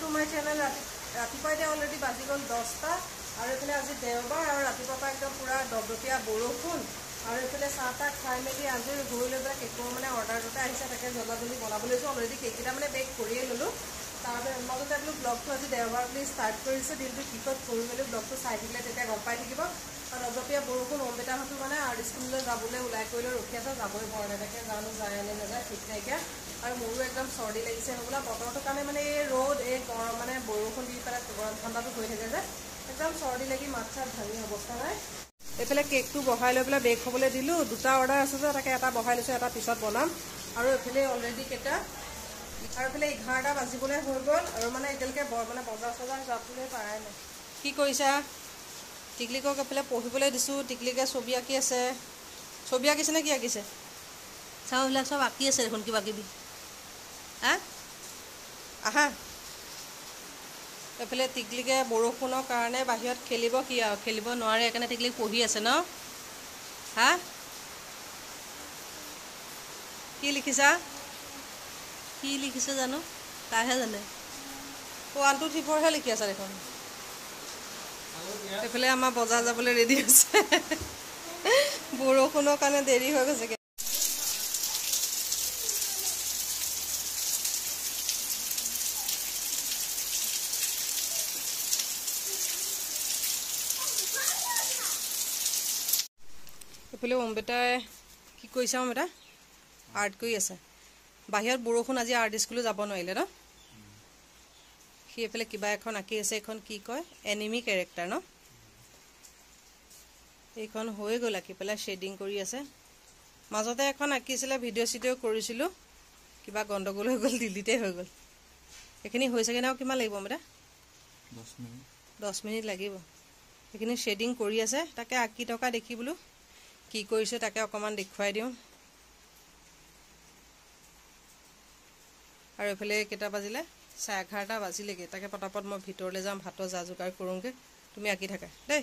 to my channel. ৰাতিপুৱা এতিয়া already বাজি গ'ল 10টা আৰু এফালে আজি দেওবাৰ আৰু ৰাতিপুৱা পৰা একদম পুৰা দবদপীয়া বৰষুণ আৰু এফালে চাহটা খাই মেলি আজৰি হৈ লৈ পেলাই কেকৰ মানে অৰ্ডাৰ দুটা আহিছে তাকে জলদি বনাব লৈছোঁ অলৰেডি কেককেইটা মানে বেক কৰিয়ে ল'লোঁ তাৰপৰা মাজতে বোলো ব্লগটো আজি দেওবাৰ বুলি ষ্টাৰ্ট কৰিছে দিনটো কিকত কৰি মেলি ব্লগটো চাই থাকিলে তেতিয়া গম পাই থাকিব আৰু দবদপীয়া বৰষুণ অম্বিতাহঁতো মানে আৰ্ট স্কুললৈ যাবলৈ ওলাই কৰিলৈ ৰখি আছে যাবই পৰা নাই তাকে জানো যায় নে নাযায় ঠিক নাইকিয়া আৰু মোৰো একদম চৰ্দি লাগিছে হ'বলা বতৰটোৰ কাৰণে মানে এই ৰ'দ এই গৰম মানে বৰষুণ দি পেলাই গৰম ঠাণ্ডাটো হৈ থাকে যে একদম চৰ্দি লাগি মাত চাত ভাঙি অৱস্থা নাই এইফালে কেকটো বহাই লৈ পেলাই বেক হ'বলৈ দিলোঁ দুটা অৰ্ডাৰ আছে যে তাকে এটা বহাই লৈছোঁ এটা পিছত বনাম আৰু এইফালে অলৰেডি কেইটা আৰু এইফালে 11টা বাজিবলৈ হৈ গ'ল আৰু মানে এতিয়ালৈকে মানে বজাৰ চজাৰ যাবলৈ পাৰাই নাই কি কৰিছা টিকলিকক এইফালে পঢ়িবলৈ দিছোঁ টিকলিকে ছবি আঁকি আছে ছবি আঁকিছে নে কি আঁকিছে চাওঁ এইবিলাক চব আঁকি আছে দেখোন কিবা কিবি আহা এইফালে টিকলিকে বৰষুণৰ কাৰণে বাহিৰত খেলিব কি আৰু খেলিব নোৱাৰে সেইকাৰণে টিকলিক পঢ়ি আছে ন হা কি লিখিছা কি লিখিছে জানো তাইহে জানে 1 2 3 4হে লিখি আছে দেখোন এইফালে আমাৰ বজাৰ যাবলৈ ৰেডি আছে বৰষুণৰ কাৰণে দেৰি হৈ গৈছে এইফালে অম্বিতাই কি কৰিছে অম্বিতা আৰ্ট কৰি আছে বাহিৰত বৰষুণ আজি আৰ্ট স্কুললৈ যাব নোৱাৰিলে ন সি এইফালে কিবা এখন আঁকি আছে এখন কি কয় এনিমি কেৰেক্টাৰ ন এইখন হৈ গ'ল আঁকি পেলাই শ্বেডিং কৰি আছে মাজতে এখন আঁকিছিলে ভিডিঅ' চিডিঅ' কৰিছিলোঁ কিবা গণ্ডগোল হৈ গ'ল ডিলিটে হৈ গ'ল এইখিনি হৈছেগৈ ন কিমান লাগিব অম্বিতা 10 মিনিট লাগিব এইখিনি শ্বেডিং কৰি আছে তাকে আঁকি থকা দেখি বোলো কি কৰিছে তাকে অকণমান দেখুৱাই দিওঁ আৰু এইফালে কেইটা বাজিলে 11:30 বাজিলেগৈ তাকে পটাপট মই ভিতৰলৈ যাম ভাতৰ যা যোগাৰ কৰোঁগৈ তুমি আঁকি থাকা দেই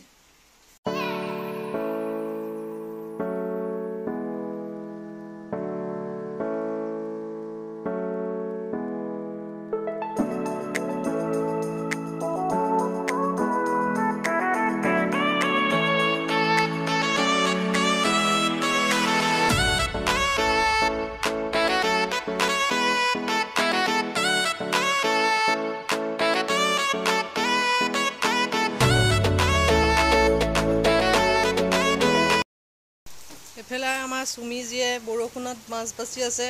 এইফালে আমাৰ চুমিজীয়ে বৰষুণত মাছ বাচি আছে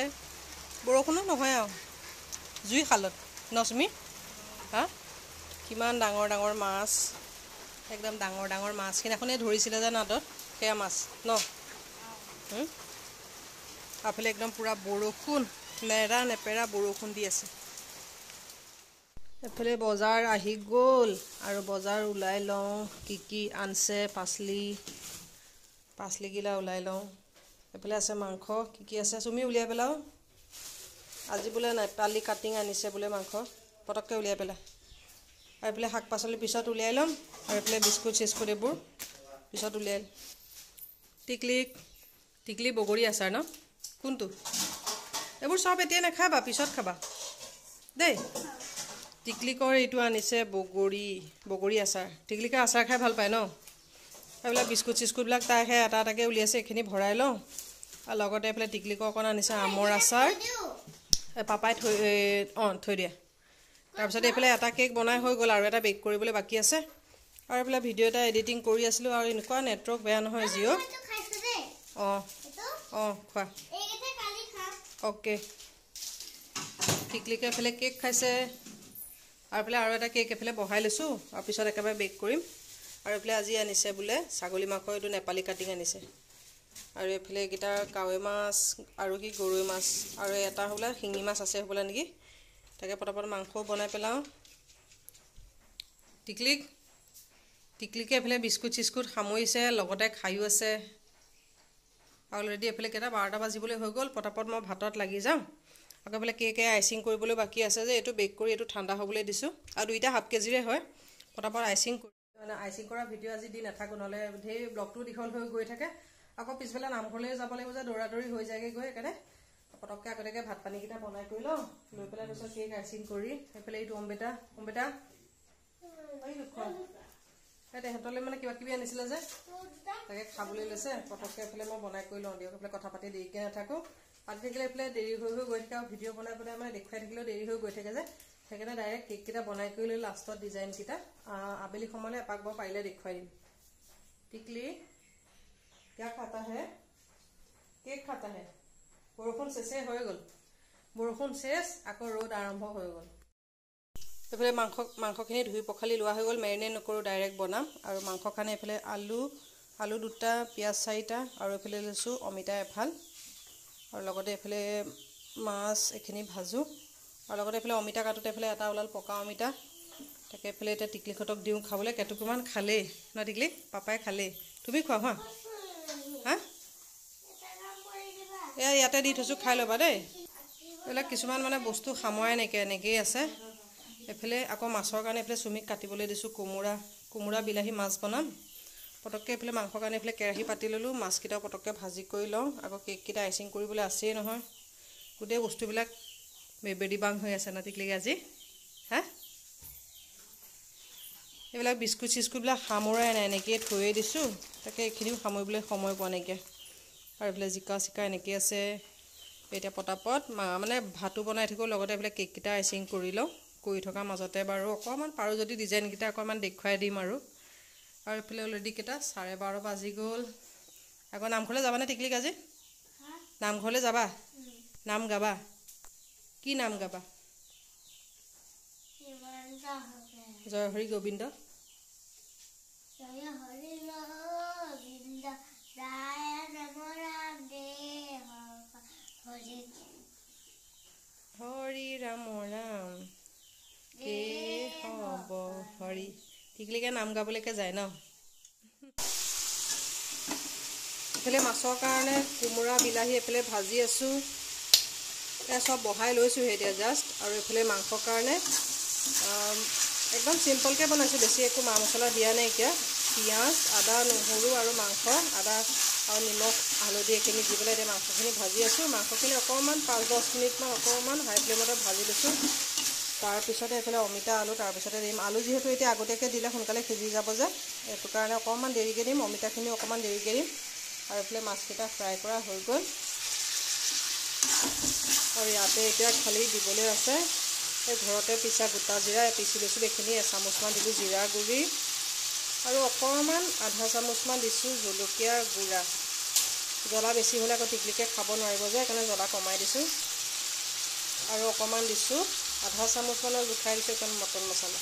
বৰষুণত নহয় আৰু জুই শালত ন চুমি হা কিমান ডাঙৰ ডাঙৰ মাছ একদম ডাঙৰ ডাঙৰ মাছ সেইদিনাখনে ধৰিছিলে যে নাদত সেয়া মাছ ন এইফালে একদম পুৰা বৰষুণ নেৰা নেপেৰা বৰষুণ দি আছে এইফালে বজাৰ আহি গ'ল আৰু বজাৰ ওলাই লওঁ কি কি আনছে পাচলিগিলা ওলাই লওঁ এইফালে আছে মাংস কি কি আছে চুমি উলিয়াই পেলাও আজি বোলে নেপালী কাটিং আনিছে বোলে মাংস পটককৈ উলিয়াই পেলাই আৰু এইফালে শাক পাচলি পিছত উলিয়াই ল'ম আৰু এইফালে বিস্কুট চিস্কুট এইবোৰ পিছত উলিয়াই টিকলি বগৰী আচাৰ ন কোনটো এইবোৰ চব এতিয়া নাখাবা পিছত খাবা দেই টিকলিকৰ এইটো আনিছে বগৰী আচাৰ টিকলিকে আচাৰ খাই ভাল পায় ন এইবিলাক বিস্কুট চিস্কুটবিলাক তাইহে এটা এটাকৈ উলিয়াইছে এইখিনি ভৰাই লওঁ আৰু লগতে এইফালে টিকলিকৰ অকণ আনিছে আমৰ আচাৰ পাপাই থৈ দিয়া তাৰপিছত এইফালে এটা কেক বনাই হৈ গ'ল আৰু এটা বেক কৰিবলৈ বাকী আছে আৰু এইফালে ভিডিঅ' এটা এডিটিং কৰি আছিলোঁ আৰু এনেকুৱা নেটৱৰ্ক বেয়া নহয় জিঅ' খোৱা অ'কে টিকলিকে এইফালে কেক খাইছে আৰু এইফালে আৰু এটা কেক এইফালে বহাই লৈছোঁ আৰু পিছত একেবাৰে বেক কৰিম আৰু এইফালে আজি আনিছে বোলে ছাগলী মাংস এইটো নেপালী কাটিং আনিছে আৰু এইফালে এইকেইটা কাৱৈ মাছ আৰু কি গৰৈ মাছ আৰু এটা বোলে শিঙি মাছ আছে হ'বলা নেকি তাকে পটাপট মাংসও বনাই পেলাওঁ টিকলিকে এইফালে বিস্কুট চিস্কুট সামৰিছে লগতে খায়ো আছে অলৰেডি এইফালে কেইটা 12টা বাজিবলৈ হৈ গ'ল পটাপট মই ভাতত লাগি যাওঁ আকৌ এইফালে কেকে আইচিং কৰিবলৈ বাকী আছে যে এইটো বেক কৰি এইটো ঠাণ্ডা হ'বলৈ দিছোঁ আৰু দুইটা হাফ কেজিৰে হয় পটাপট আইচিং কৰা ভিডিঅ' আজি দি নাথাকোঁ নহ'লে ঢেৰ ব্লগটো দীঘল হৈ গৈ থাকে আকৌ পিছবেলা নামঘৰলৈ যাব লাগিব যে দৌৰা দৌৰি হৈ যায়গৈ গৈ সেইকাৰণে পটককৈ আগতীয়াকৈ ভাত পানীকেইটা বনাই কৰি লওঁ লৈ পেলাই তাৰপিছত কেক আইচিং কৰি সেইফালে এইটো অম্বেটা তেহেঁতলৈ মানে কিবা কিবি আনিছিলে যে তাকে খাবলৈ লৈছে পটককৈ এইফালে মই বনাই কৰি লওঁ দিয়ক এইফালে কথা পাতি দেৰিকৈ নাথাকোঁ পাতি থাকিলে এইফালে দেৰি হৈ গৈ থাকে আৰু ভিডিঅ' বনাই মানে দেখুৱাই থাকিলেও দেৰি হৈ গৈ থাকে যে সেইকাৰণে ডাইৰেক্ট কেককেইটা বনাই কৰি লৈ লাষ্টত ডিজাইনকেইটা আবেলি সময়লৈ এপাক বৰ পাৰিলে দেখুৱাই দিম টিকলি क्या खाता है केक खाता है বৰষুণ শেষে হৈ গ'ল বৰষুণ শেষ আকৌ ৰ'দ আৰম্ভ হৈ গ'ল এইফালে মাংসখিনি ধুই পখালি লোৱা হৈ গ'ল মেৰিনেট নকৰোঁ ডাইৰেক্ট বনাম আৰু মাংস কাৰণে এইফালে আলু 2টা পিঁয়াজ 4টা আৰু এইফালে লৈছোঁ অমিতা এফাল আৰু লগতে এইফালে মাছ এইখিনি ভাজোঁ আৰু লগতে এইফালে অমিতা কাটোতে এইফালে এটা ওলাল পকা অমিতা তাকে এইফালে এতিয়া টিকলিহঁতক দিওঁ খাবলৈ কেটুকুমান খালেই ন টিকলি পাপাই খালেই তুমি খোৱা হা হা এয়া ইয়াতে দি থৈছোঁ খাই ল'বা দেই এইবিলাক কিছুমান মানে বস্তু সামৰাই নাইকিয়া এনেকৈয়ে আছে এইফালে আকৌ মাছৰ কাৰণে এইফালে চুমিক কাটিবলৈ দিছোঁ কোমোৰা বিলাহী মাছ বনাম পটককৈ এইফালে মাংসৰ কাৰণে এইফালে কেৰাহী পাতি ল'লোঁ মাছকেইটাও পটককৈ ভাজি কৰি লওঁ আকৌ কেককেইটা আইচিং কৰিবলৈ আছেই নহয় গোটেই বস্তুবিলাক বেবেদি বাং হৈ আছে না টিকলিক আজি হা এইবিলাক বিস্কুট চিস্কুটবিলাক সামৰাই নাই এনেকৈয়ে থৈয়ে দিছোঁ তাকে এইখিনিও সামৰিবলৈ সময় পোৱা নাইকিয়া আৰু এইফালে জিকা এনেকৈ আছে এতিয়া পটাপট মানে ভাতো বনাই থাকোঁ লগতে এইফালে কেককেইটা আইচিং কৰি লওঁ কৰি থকাৰ মাজতে বাৰু অকণমান পাৰোঁ যদি ডিজাইনকেইটা অকণমান দেখুৱাই দিম আৰু এইফালে অলৰেডি কেইটা 12:30 বাজি গ'ল আকৌ নামঘৰলৈ যাবানে টিকলিক আজি নামঘৰলৈ যাবা নাম গাবা কি নাম গাবা জয় হৰি গোবিন্দ হৰি ৰাম ৰাম কে হ'ব হৰি টিকলিকে নাম গাবলৈকে যায় ন এইফালে মাছৰ কাৰণে কোমোৰা বিলাহী এইফালে ভাজি আছোঁ এয়া চব বহাই লৈছোঁহে এতিয়া জাষ্ট আৰু এইফালে মাংসৰ কাৰণে একদম চিম্পলকৈ বনাইছোঁ বেছি একো মা মছলা দিয়া নাইকিয়া পিঁয়াজ আদা নহৰু আৰু মাংস আদা আৰু নিমখ হালধি এইখিনি দি পেলাই এতিয়া মাংসখিনি ভাজি আছোঁ মাংসখিনি অকণমান 5-10 মিনিটমান অকণমান হাই ফ্লেমতে ভাজি লৈছোঁ তাৰপিছতে এইফালে অমিতা আলু তাৰপিছতে দিম আলু যিহেতু এতিয়া আগতীয়াকৈ দিলে সোনকালে সিজি যাব যে এইটো কাৰণে অকণমান দেৰিকৈ দিম অমিতাখিনি অকণমান দেৰিকৈ দিম আৰু এইফালে মাছকেইটা ফ্ৰাই কৰা হৈ গ'ল আৰু ইয়াতে এতিয়া খালি দিবলৈ আছে এই ঘৰতে পিছা গোটা জিৰা পিচি লৈছোঁ এইখিনি এচামুচমান দিলোঁ জিৰা গুড়ি আৰু অকণমান আধা চামুচমান দিছোঁ জলকীয়াৰ গুড়া জ্বলা বেছি হ'লে আকৌ টিকলিকে খাব নোৱাৰিব যে সেইকাৰণে জ্বলা কমাই দিছোঁ আৰু অকণমান দিছোঁ আধা চামুচমানৰ জোখাই দিছোঁ এখন মটন মছলা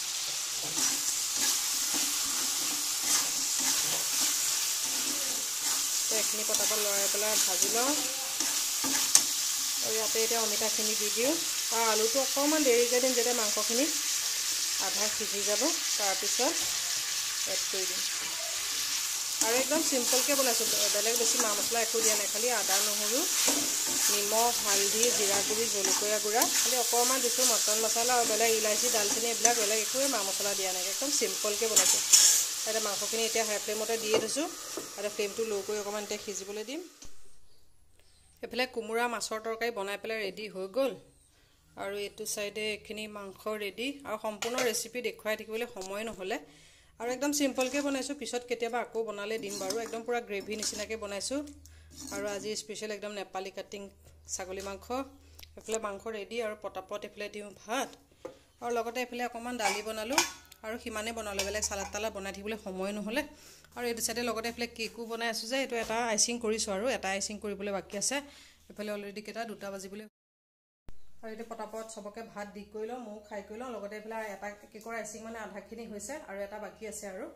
এইখিনি পটাপট লৰাই পেলাই ভাজি লওঁ আৰু ইয়াতে এতিয়া অমিতাখিনি দি দিওঁ আৰু আলুটো অকণমান দেৰিকৈ দিম যেতিয়া মাংসখিনি আধা সিজি যাব তাৰপিছত এড কৰি দিম আৰু একদম চিম্পলকৈ বনাইছোঁ বেলেগ বেছি মা মছলা একো দিয়া নাই খালি আদা নহৰু নিমখ হালধি জিৰা গুড়ি জলকীয়া গুড়া খালি অকণমান দিছোঁ মটন মছলা আৰু বেলেগ ইলাচি দালচেনি এইবিলাক বেলেগ একোৱে মা মছলা দিয়া নাই একদম চিম্পলকৈ বনাইছোঁ এতিয়া মাংসখিনি এতিয়া হাই ফ্লেমতে দিয়ে থৈছোঁ আৰু ফ্লেমটো ল' কৰি অকণমান এতিয়া সিজিবলৈ দিম এইফালে কোমোৰা মাছৰ তৰকাৰী বনাই পেলাই ৰেডি হৈ গ'ল আৰু এইটো চাইডে এইখিনি মাংস ৰেডি আৰু সম্পূৰ্ণ ৰেচিপি দেখুৱাই থাকিবলৈ সময় নহ'লে আৰু একদম চিম্পলকৈ বনাইছোঁ পিছত কেতিয়াবা আকৌ বনালে দিম বাৰু একদম পূৰা গ্ৰেভি নিচিনাকৈ বনাইছোঁ আৰু আজি স্পেচিয়েল একদম নেপালী কাটিং ছাগলী মাংস এইফালে মাংস ৰেডি আৰু পটাপট এইফালে দিওঁ ভাত আৰু লগতে এইফালে অকণমান দালি বনালোঁ আৰু সিমানে বনালোঁ বেলেগ চালাড তালাড বনাই থাকিবলৈ সময় নহ'লে আৰু এইটো চাইডে লগতে এইফালে কেকো বনাই আছোঁ যে এইটো এটা আইচিং কৰিছোঁ আৰু এটা আইচিং কৰিবলৈ বাকী আছে এইফালে অলৰেডি কেইটা 2টা বাজিবলৈ আৰু এতিয়া পটাপট চবকে ভাত দি কৰি লওঁ ময়ো খাই কৰি লওঁ লগতে এইফালে এটা কেকৰ আইচিং মানে আধাখিনি হৈছে আৰু এটা বাকী আছে আৰু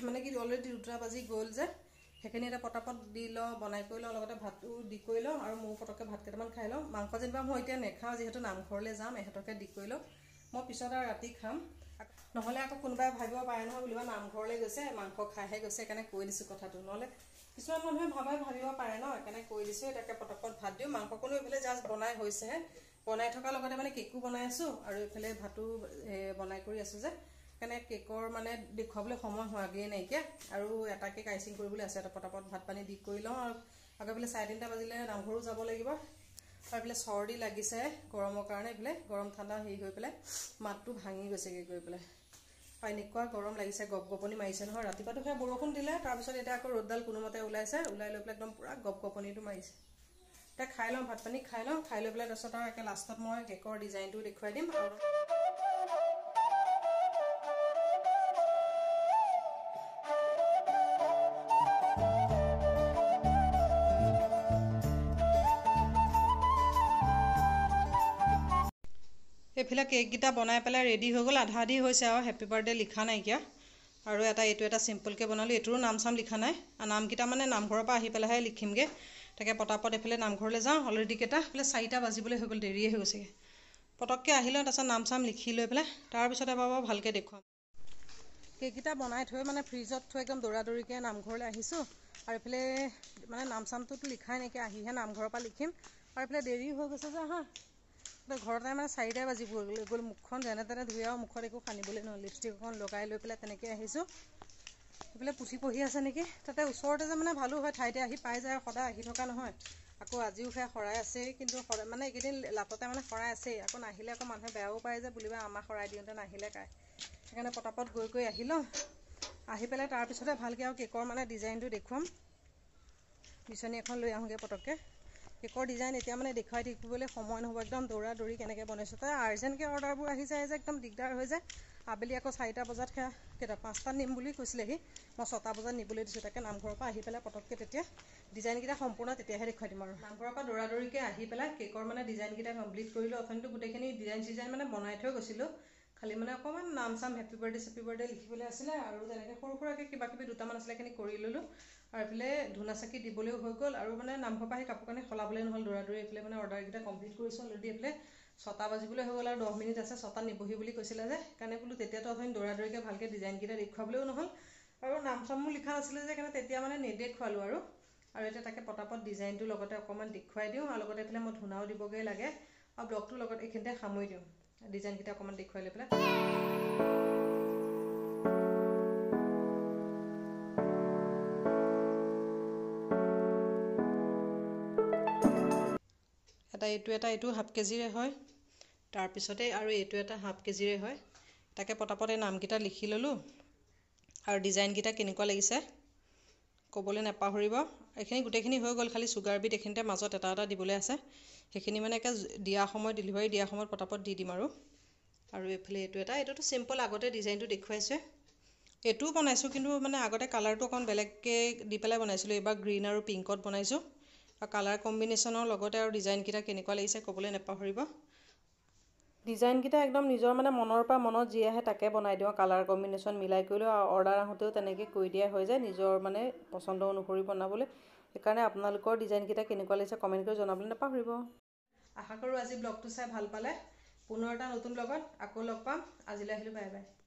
মানে কি অলৰেডি 2টা বাজি গ'ল যে সেইখিনি এটা পটাপট দি লওঁ বনাই কৰি লওঁ লগতে ভাতটো দি কৰি লওঁ আৰু ময়ো পটককৈ ভাত কেইটামান খাই লওঁ মাংস যেনিবা মই এতিয়া নেখাওঁ যিহেতু নামঘৰলৈ যাম এহঁতকে দি কৰি লওঁ মই পিছত আৰু ৰাতি খাম নহ'লে আকৌ কোনোবাই ভাবিব পাৰে নহয় বুলিবা নামঘৰলৈ গৈছে মাংস খাইহে গৈছে সেইকাৰণে কৈ দিছোঁ কথাটো নহ'লে কিছুমান মানুহে ভাবিব পাৰে ন সেইকাৰণে কৈ দিছোঁ এটাকে পটকত ভাত দিওঁ মাংসকনো এইফালে জাষ্ট বনাই হৈছেহে বনাই থকাৰ লগতে মানে কেকো বনাই আছোঁ আৰু এইফালে ভাতো বনাই কৰি আছোঁ যে সেইকাৰণে কেকৰ মানে দেখুৱাবলৈ সময় হোৱাগৈয়ে নাইকিয়া আৰু এটা কেক আইচিং কৰিবলৈ আছে এটা পটাপট ভাত পানী দি কৰি লওঁ আৰু আকৌ এইফালে 3:30 বাজিলে নামঘৰো যাব লাগিব আৰু এইফালে চৰ্দি লাগিছে গৰমৰ কাৰণে এইফালে গৰম ঠাণ্ডা হেৰি হৈ পেলাই মাতটো ভাঙি গৈছেগৈ গৈ পেলাই আৰু এনেকুৱা গৰম লাগিছে গপগপনি মাৰিছে নহয় ৰাতিপুৱাটো সেই বৰষুণ দিলে তাৰপিছত এতিয়া আকৌ ৰ'দডাল কোনোমতে ওলাইছে ওলাই লৈ পেলাই একদম পুৰা গপগপনিটো মাৰিছে এতিয়া খাই লওঁ ভাত পানী খাই লওঁ খাই লৈ পেলাই তাৰপিছত আৰু একে লাষ্টত মই কেকৰ ডিজাইনটো দেখুৱাই দিম আৰু এইফালে কেককেইটা বনাই পেলাই ৰেডি হৈ গ'ল আধা আধি হৈছে আৰু হেপী বাৰ্থডে লিখা নাইকিয়া আৰু এইটো এটা চিম্পলকৈ বনালোঁ এইটোৰো নাম চাম লিখা নাই নামকেইটা মানে নামঘৰৰ পৰা আহি পেলাইহে লিখিমগৈ তাকে পটাপট এইফালে নামঘৰলৈ যাওঁ অলৰেডি কেইটা এইফালে 4টা বাজিবলৈ হৈ গ'ল দেৰিয়ে হৈ গৈছেগৈ পটককৈ আহি লওঁ তাৰপিছত নাম চাম লিখি লৈ পেলাই তাৰপিছত এবাৰ ভালকৈ দেখুৱাম কেককেইটা বনাই থৈ মানে ফ্ৰিজত থৈ একদম দৌৰাদৌৰিকৈ নামঘৰলৈ আহিছোঁ আৰু এইফালে মানে নাম চামটোতো লিখাই নাইকিয়া আহিহে নামঘৰৰ পৰা লিখিম আৰু এইফালে দেৰি হৈ গৈছে যে হা ঘৰতে মানে 4টাই বাজিব গ'ল মুখখন যেনে তেনে ধুই আৰু মুখত একো সানিবলৈ নহয় লিপষ্টিক এখন লগাই লৈ পেলাই তেনেকৈ আহিছোঁ এইফালে পুথি পঢ়ি আছে নেকি তাতে ওচৰতে যে মানে ভালো হয় ঠাইতে আহি পাই যায় সদায় আহি থকা নহয় আকৌ আজিও সেয়া শৰাই আছেই কিন্তু মানে এইকেইদিন লাটতে মানে শৰাই আছেই আকৌ নাহিলে আকৌ মানুহে বেয়াও পায় যে বুলিবা আমাক শৰাই দিওঁতে নাহিলে কায় সেইকাৰণে পটাপট গৈ আহি লওঁ আহি পেলাই তাৰপিছতে ভালকৈ আৰু কেকৰ মানে ডিজাইনটো দেখুৱাম বিচনী এখন লৈ আহোঁগৈ পটককৈ কেকৰ ডিজাইন এতিয়া মানে দেখুৱাই থাকিবলৈ সময় নহ'ব একদম দৌৰি কেনেকৈ বনাইছোঁ তাই আৰ্জেণ্টকৈ অৰ্ডাৰবোৰ আহি যায় যে একদম দিগদাৰ হৈ যায় আবেলি আকৌ 4টা বজাত সেয়া কেইটা 5টাত নিম বুলি কৈছিলেহি মই 6টা বজাত নিবলৈ দিছোঁ তাকে নামঘৰৰ পৰা আহি পেলাই পটককৈ তেতিয়া ডিজাইনকেইটা সম্পূৰ্ণ তেতিয়াহে দেখুৱাই দিম আৰু নামঘৰৰ পৰা দৌৰাদৌৰিকৈ আহি পেলাই কেকৰ মানে ডিজাইনকেইটা কমপ্লিট কৰিলোঁ অথনিটো গোটেইখিনি ডিজাইন মানে বনাই থৈ গৈছিলোঁ খালি মানে অকণমান নাম চাম হেপী বাৰ্থডে লিখিবলৈ আছিলে আৰু তেনেকৈ সৰু সুৰাকৈ কিবা কিবি দুটামান আছিলে সেইখিনি কৰি ল'লোঁ আৰু এইফালে ধূনা চাকি দিবলৈও হৈ গ'ল আৰু মানে নামঘৰৰ পৰা আহি কাপোৰ কানি সলাবলৈ নহ'ল দৌৰাদৌৰি এইফালে মানে অৰ্ডাৰকেইটা কমপ্লিট কৰিছোঁ অলৰেডি এইফালে 6টা বাজিবলৈ হৈ গ'ল আৰু 10 মিনিট আছে 6টাত নিবহি বুলি কৈছিলে যে সেইকাৰণে বোলো তেতিয়াতো অথনি দৌৰাদৌৰিকৈ ভালকৈ ডিজাইনকেইটা দেখুৱাবলৈও নহ'ল আৰু নাম চামো লিখা নাছিলে যে সেইকাৰণে তেতিয়া মানে নেদেখুৱালোঁ আৰু এতিয়া তাকে পটাপট ডিজাইনটোৰ লগতে অকণমান দেখুৱাই দিওঁ আৰু লগতে এইফালে মই ধূনাও দিবগৈ লাগে আৰু ব্লগটোৰ লগত এইখিনিতে সামৰি দিওঁ ডিজাইনকেইটা অকণমান দেখুৱাই লৈ পেলাই এইটো হাফ কেজিৰে হয় তাৰপিছতে আৰু এইটো এটা হাফ কেজিৰে হয় তাকে পটাপট এই নামকেইটা লিখি ল'লোঁ আৰু ডিজাইনকেইটা কেনেকুৱা লাগিছে ক'বলৈ নাপাহৰিব এইখিনি গোটেইখিনি হৈ গ'ল খালি চুগাৰ বিট এইখিনিতে মাজত এটা দিবলৈ আছে সেইখিনি মানে একে দিয়া সময়ত ডেলিভাৰী দিয়া সময়ত পটাপট দি দিম আৰু এইফালে এইটোতো চিম্পল আগতে ডিজাইনটো দেখুৱাইছে এইটোও বনাইছোঁ কিন্তু মানে আগতে কালাৰটো অকণ বেলেগকৈ দি পেলাই বনাইছিলোঁ এইবাৰ গ্ৰীণ আৰু পিংকত বনাইছোঁ আৰু কালাৰ কম্বিনেশ্যনৰ লগতে আৰু ডিজাইনকেইটা কেনেকুৱা লাগিছে ক'বলৈ নাপাহৰিব ডিজাইনকেইটা একদম নিজৰ মানে মনৰ পৰা মনত যি আহে তাকে বনাই দিওঁ কালাৰ কম্বিনেশ্যন মিলাই কৰিলেও অৰ্ডাৰ আহোঁতেও তেনেকৈ কৰি দিয়া হৈ যায় নিজৰ মানে পচন্দ অনুসৰি বনাবলৈ সেইকাৰণে আপোনালোকৰ ডিজাইনকেইটা কেনেকুৱা লাগিছে কমেণ্ট কৰি জনাবলৈ নাপাহৰিব আশা কৰোঁ আজি ব্লগটো চাই ভাল পালে পুনৰ এটা নতুন ব্লগত আকৌ লগ পাম আজিলৈ আহিলোঁ বাই বাই